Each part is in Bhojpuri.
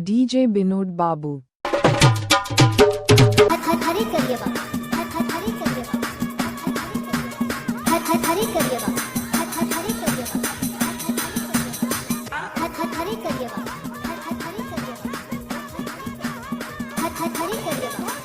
DJ Binod Babu. हरी करिए बाबा हरी करिए बाबा हरी करिए बाबा हरी करिए बाबा हरी करिए बाबा हरी करिए बाबा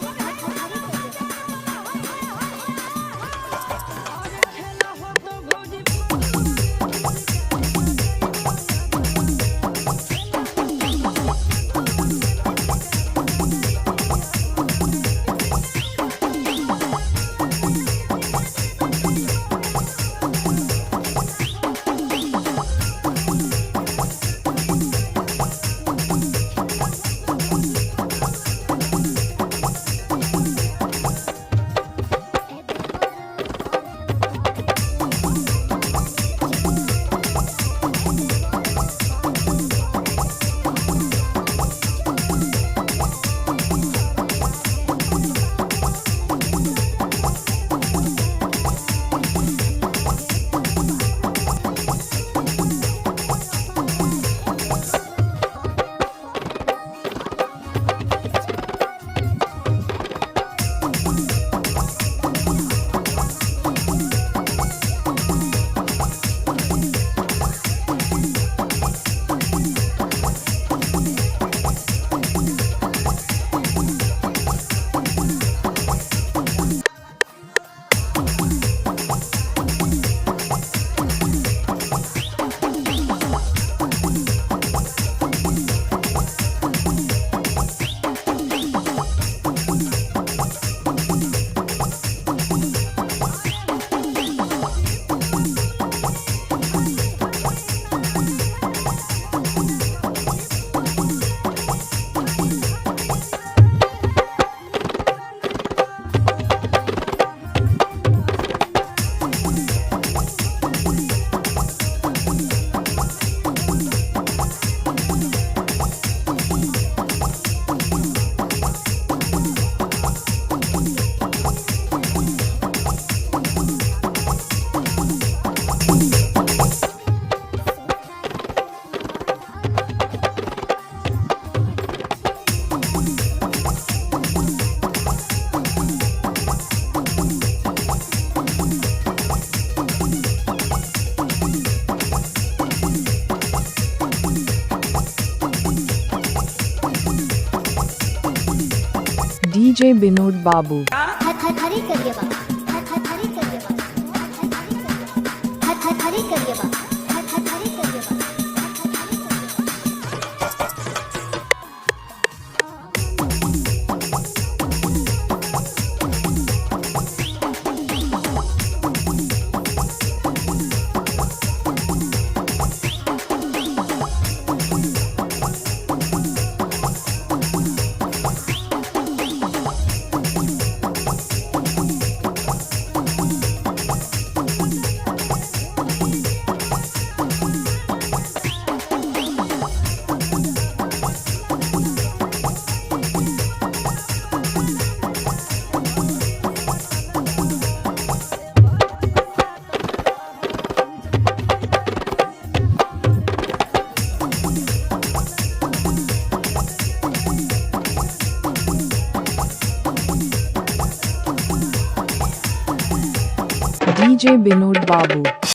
DJ Binod Babu. हरी करिए बाबा हरी करिए बाबा हरी करिए बाबा हरी करिए बाबा DJ Binod Babu.